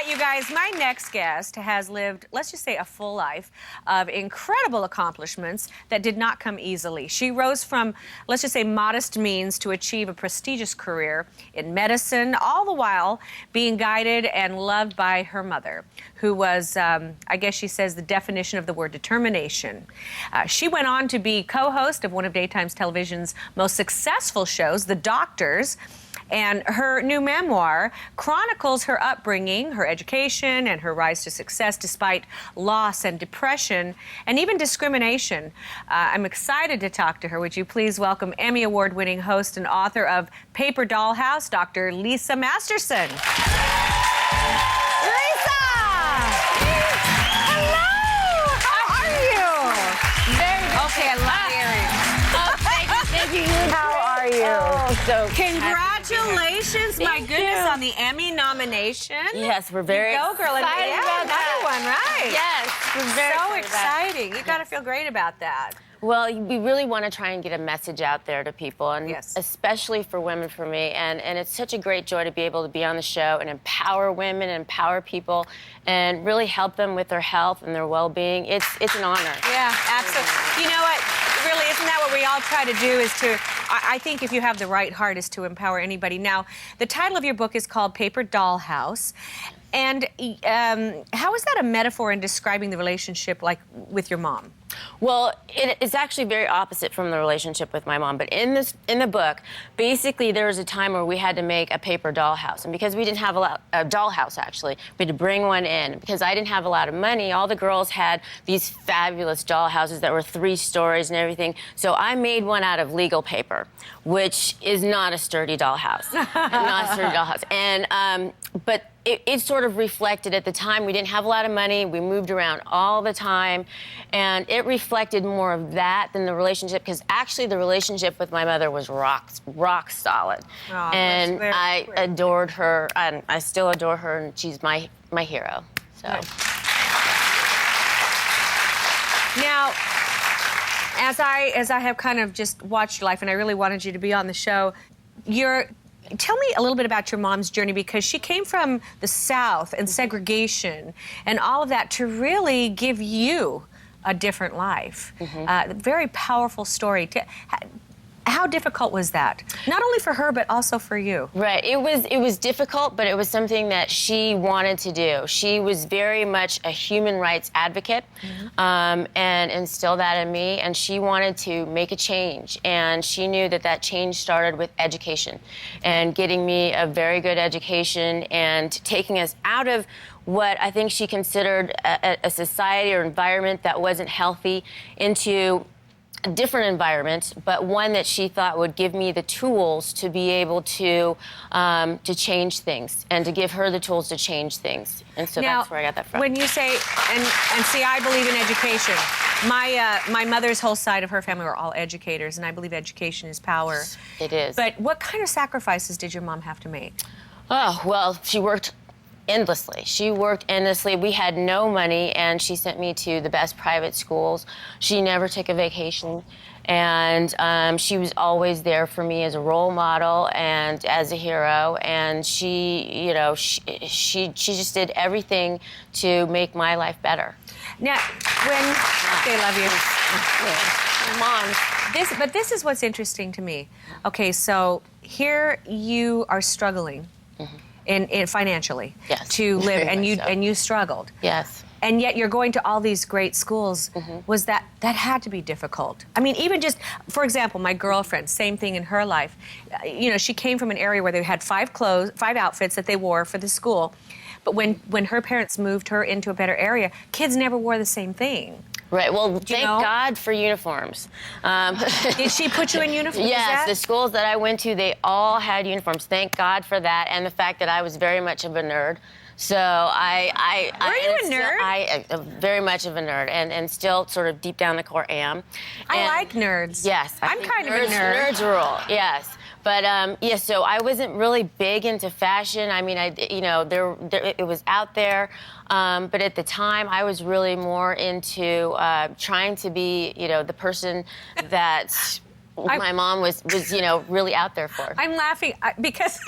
right, you guys, my next guest has lived, let's just say, a full life of incredible accomplishments that did not come easily. She rose from, let's just say, modest means to achieve a prestigious career in medicine, all the while being guided and loved by her mother, who was, I guess she says, the definition of the word determination. She went on to be co-host of one of daytime television's most successful shows, The Doctors. And her new memoir chronicles her upbringing, her education, and her rise to success despite loss and depression and even discrimination. I'm excited to talk to her. Would you please welcome Emmy Award-winning host and author of Paper Dollhouse, Dr. Lisa Masterson. Lisa! Hello! How are you? Very good. Okay, I love the earrings. Oh, thank you. How are you? Oh, so congratulations, my Thank goodness, you. on the Emmy nomination. Yes, we're very Go, girl. And excited about another that. one, right? Yes, we're very So excited about it. exciting. You got to feel great about that. Well, we really want to try and get a message out there to people, and Yes. especially for women, for me. And it's such a great joy to be able to be on the show and empower women, and empower people, and really help them with their health and their well-being. It's an honor. Yeah, absolutely. You know what? Really, isn't that what we all try to do, is to, I think if you have the right heart, is to empower anybody. Now, the title of your book is called Paper Dollhouse. And how is that a metaphor in describing the relationship, like, with your mom? Well, it's actually very opposite from the relationship with my mom. But in the book, basically there was a time where we had to make a paper dollhouse, and because we didn't have a dollhouse, actually, we had to bring one in. Because I didn't have a lot of money, all the girls had these fabulous dollhouses that were 3 stories and everything. So I made one out of legal paper, which is not a sturdy dollhouse, not a sturdy dollhouse. And but it sort of reflected, at the time, we didn't have a lot of money, we moved around all the time, and it reflected more of that than the relationship, because actually the relationship with my mother was rock solid. Oh, and I adored her, and I still adore her, and she's my hero. So. Right. Now, as I have kind of just watched your life, and I really wanted you to be on the show, tell me a little bit about your mom's journey, because she came from the South and segregation and all of that to really give you a different life. Very powerful story. How difficult was that? Not only for her, but also for you. Right. It was difficult, but it was something that she wanted to do. She was very much a human rights advocate, and instilled that in me, and she wanted to make a change. And she knew that change started with education, and getting me a very good education, and taking us out of what I think she considered a society or environment that wasn't healthy into a different environment, but one that she thought would give me the tools to be able to change things, and to give her the tools to change things. And so Now, that's where I got that from. When you say, and see, I believe in education. My mother's whole side of her family were all educators, and I believe education is power. It is. But what kind of sacrifices did your mom have to make? Oh, well, she worked endlessly. She worked endlessly. We had no money, and she sent me to the best private schools. She never took a vacation, and she was always there for me as a role model and as a hero. And she, you know, she just did everything to make my life better. Now, they love you. Mom. But this is what's interesting to me. Okay, so here you are struggling. In financially, yes, to live, very and you struggled. Yes. And yet you're going to all these great schools. Was that had to be difficult? I mean, even just, for example, my girlfriend, same thing in her life. You know, she came from an area where they had 5 outfits that they wore for the school. But when her parents moved her into a better area, kids never wore the same thing. Right. Well, thank God for uniforms. Did she put you in uniforms? Yes, the schools that I went to, they all had uniforms. Thank God for that, and the fact that I was very much of a nerd. So Were you a nerd? I very much of a nerd, and still sort of deep down the core am. I like nerds. Yes, I'm kind of a nerd. Nerds rule. Yes. But yeah, so I wasn't really big into fashion. I mean, it was out there, but at the time, I was really more into trying to be, the person that my mom was really out there for. I'm laughing because,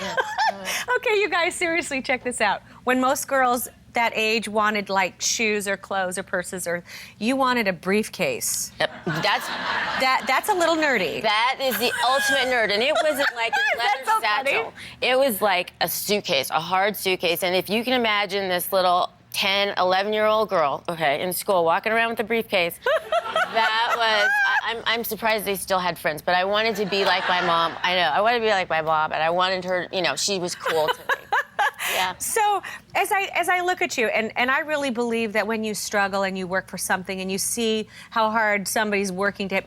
okay, you guys, seriously, check this out. when most girls that age wanted like shoes or clothes or purses, or you wanted a briefcase. Yep. That's a little nerdy. That is the ultimate nerd, and it wasn't like a leather That's so funny. satchel. It was like a suitcase, a hard suitcase, and if you can imagine this little 10, 11-year-old girl, okay, in school, walking around with a briefcase, that was, I'm surprised they still had friends, but I wanted to be like my mom. I know, I wanted to be like my mom, and I wanted her, you know, she was cool to me. Yeah. So as I look at you, and I really believe that when you struggle and you work for something and you see how hard somebody's working to,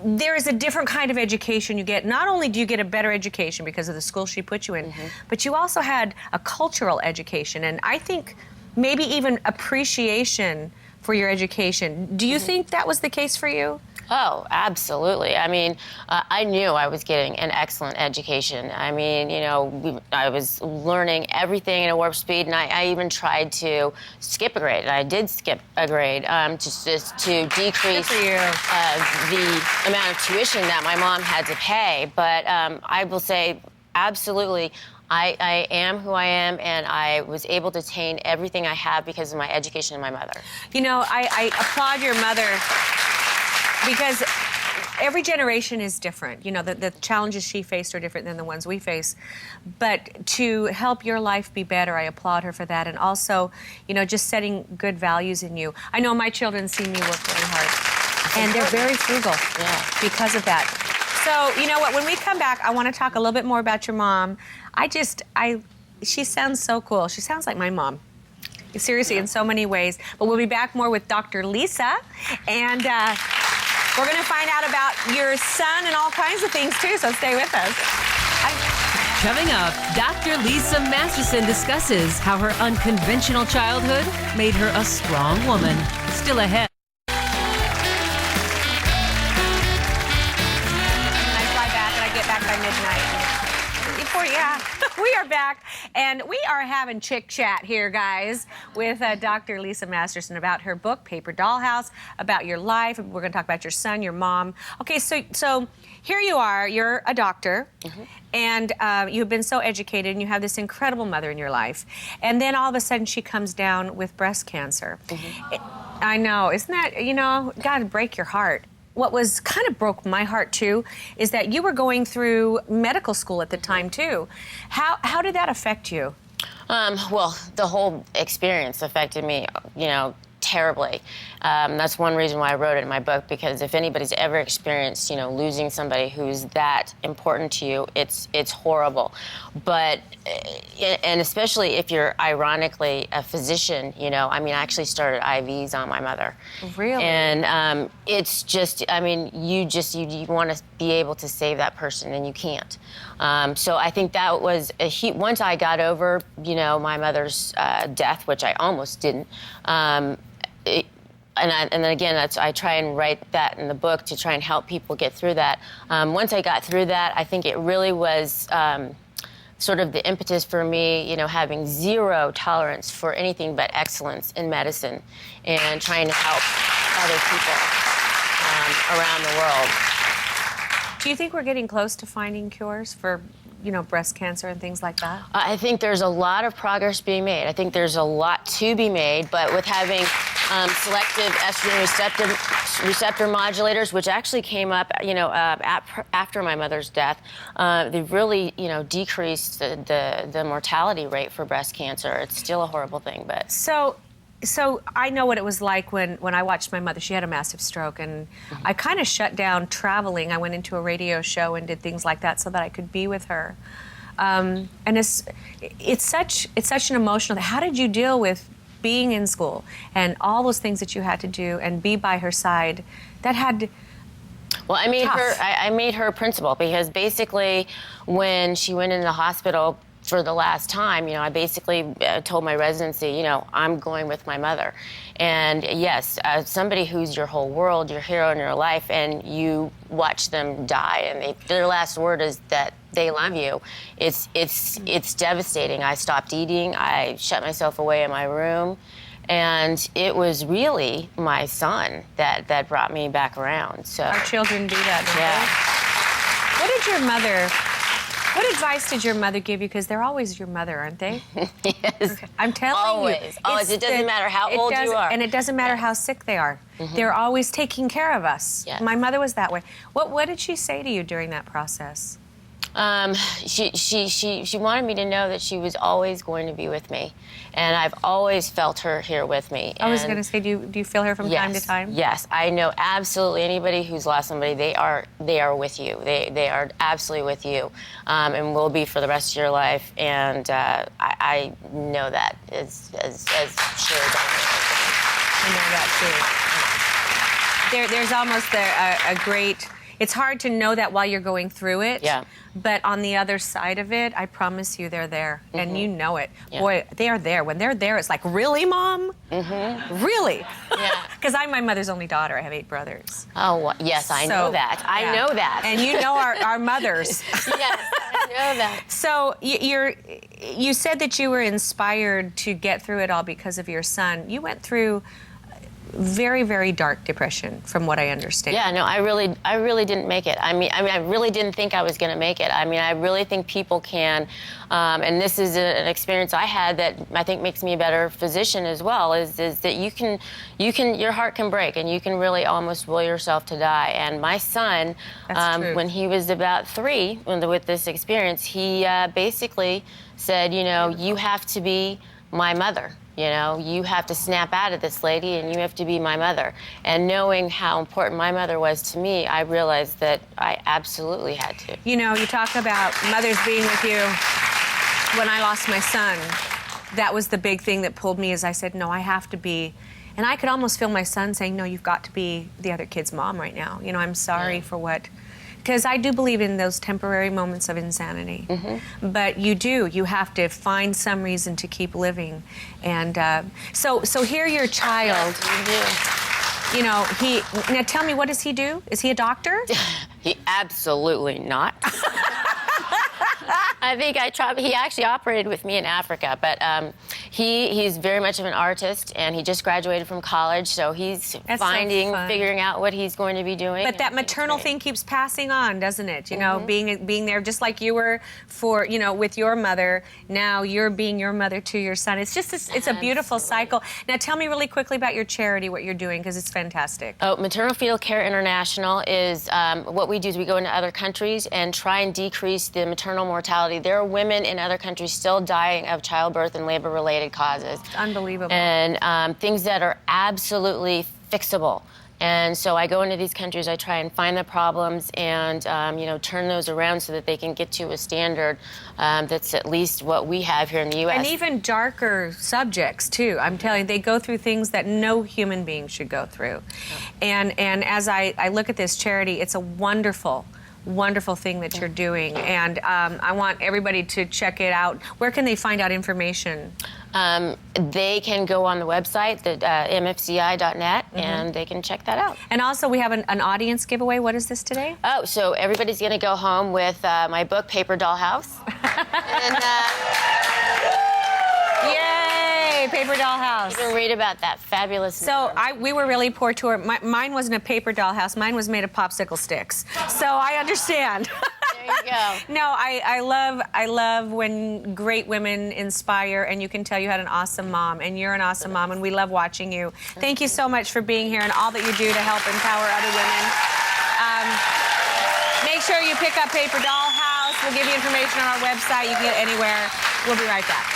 there is a different kind of education you get. Not only do you get a better education because of the school she put you in, but you also had a cultural education, and I think maybe even appreciation for your education. Do you think that was the case for you? Oh, absolutely. I mean, I knew I was getting an excellent education. I mean, you know, I was learning everything at a warp speed, and I even tried to skip a grade. And I did skip a grade just to decrease the amount of tuition that my mom had to pay. But I will say, absolutely, I am who I am, and I was able to attain everything I have because of my education and my mother. You know, I applaud your mother, because every generation is different. You know, the challenges she faced are different than the ones we face. But to help your life be better, I applaud her for that. And also, you know, just setting good values in you. I know my children see me work really hard, and they're very frugal because of that. So, you know what, when we come back, I want to talk a little bit more about your mom. She sounds so cool. She sounds like my mom. Seriously, in so many ways. But we'll be back more with Dr. Lisa, and we're going to find out about your son and all kinds of things, too, so stay with us. Coming up, Dr. Lisa Masterson discusses how her unconventional childhood made her a strong woman. Still ahead. I fly back, and I get back by midnight. We are back, and we are having chick chat here, guys, with Dr. Lisa Masterson about her book, Paper Dollhouse, about your life. We're going to talk about your son, your mom. Okay, so here you are. You're a doctor, and you've been so educated, and you have this incredible mother in your life. And then all of a sudden, she comes down with breast cancer. I know. Isn't that, you know, got to break your heart. What was kind of broke my heart, too, is that you were going through medical school at the time, too. How did that affect you? Well, the whole experience affected me, you know, terribly. That's one reason why I wrote it in my book, because if anybody's ever experienced, you know, losing somebody who's that important to you, it's horrible. But, and especially if you're ironically a physician, you know, I mean, I actually started IVs on my mother. Really? And it's just, I mean, you want to be able to save that person, and you can't. So I think that was once I got over, you know, my mother's death, which I almost didn't. And then again, I try and write that in the book to try and help people get through that. Once I got through that, I think it really was sort of the impetus for me, you know, having zero tolerance for anything but excellence in medicine and trying to help other people around the world. Do you think we're getting close to finding cures for, you know, breast cancer and things like that? I think there's a lot of progress being made. I think there's a lot to be made, but with having selective estrogen receptor modulators, which actually came up, you know, after my mother's death, they've really, you know, decreased the mortality rate for breast cancer. It's still a horrible thing, but So I know what it was like when I watched my mother. She had a massive stroke, and I kind of shut down traveling. I went into a radio show and did things like that so that I could be with her. And it's such an emotional. How did you deal with being in school and all those things that you had to do and be by her side? That had. Well, I made her a principal, because basically when she went into the hospital for the last time, you know, I basically told my residency, you know, I'm going with my mother. And yes, somebody who's your whole world, your hero in your life, and you watch them die, and their last word is that they love you. It's devastating. I stopped eating. I shut myself away in my room. And it was really my son that brought me back around. So our children do that, don't they? What did your mother What advice did your mother give you? Because they're always your mother, aren't they? Yes. I'm telling Always. Always. It doesn't matter how old you are. And it doesn't matter how sick they are. They're always taking care of us. Yes. My mother was that way. What did she say to you during that process? She wanted me to know that she was always going to be with me, and I've always felt her here with me. I was going to say, do you feel her from time to time? Yes, I know absolutely anybody who's lost somebody. They are with you. They are absolutely with you, and will be for the rest of your life. And I know that as sure as I know that too. There's almost a great. It's hard to know that while you're going through it. Yeah. But on the other side of it, I promise you they're there. And you know it. Yeah. Boy, they are there. When they're there, it's like, really, Mom? Really? Yeah. Because I'm my mother's only daughter. I have 8 brothers. Oh, yes, I know that. I know that. And you know our mothers. Yes, I know that. So you said that you were inspired to get through it all because of your son. You went through very, very dark depression, from what I understand. Yeah, no, I really didn't make it. I mean, I really didn't think I was going to make it. I mean, I really think people can, and this is an experience I had that I think makes me a better physician as well. Is that your heart can break, and you can really almost will yourself to die. And my son, when he was about 3, with this experience, he basically said, you have to be my mother. You have to snap out of this, lady, and you have to be my mother. And knowing how important my mother was to me, I realized that I absolutely had to. You talk about mothers being with you. When I lost my son, that was the big thing that pulled me, is I said, no, I have to be. And I could almost feel my son saying, no, you've got to be the other kid's mom right now. I'm sorry for what. Because I do believe in those temporary moments of insanity. But you have to find some reason to keep living. And so here your child, now tell me, what does he do? Is he a doctor? He absolutely not. I think he actually operated with me in Africa, but he's very much of an artist, and he just graduated from college, so he's figuring out what he's going to be doing. But that maternal thing keeps passing on, doesn't it? Being there just like you were for, with your mother, now you're being your mother to your son. It's just, it's a beautiful cycle. Now tell me really quickly about your charity, what you're doing, because it's fantastic. Oh, Maternal Fetal Care International is, what we do is we go into other countries and try and decrease the maternal mortality. There are women in other countries still dying of childbirth and labor-related causes. It's unbelievable. And things that are absolutely fixable. And so I go into these countries, I try and find the problems and, turn those around so that they can get to a standard that's at least what we have here in the U.S. And even darker subjects, too. I'm telling you, they go through things that no human being should go through. Yeah. And as I look at this charity, it's a wonderful thing that you're doing, and I want everybody to check it out. Where can they find out information? They can go on the website, mfci.net, and they can check that out. And also, we have an audience giveaway. What is this today? Oh, so everybody's going to go home with my book, Paper Doll House. And, yay! Paper Doll House. You can read about that fabulous. So we were really poor too. Mine wasn't a paper doll house. Mine was made of popsicle sticks. So I understand. There you go. No, I love when great women inspire, and you can tell you had an awesome mom, and you're an awesome mom, and we love watching you. Thank you so much for being here and all that you do to help empower other women. Make sure you pick up Paper Doll House. We'll give you information on our website. You can get it anywhere. We'll be right back.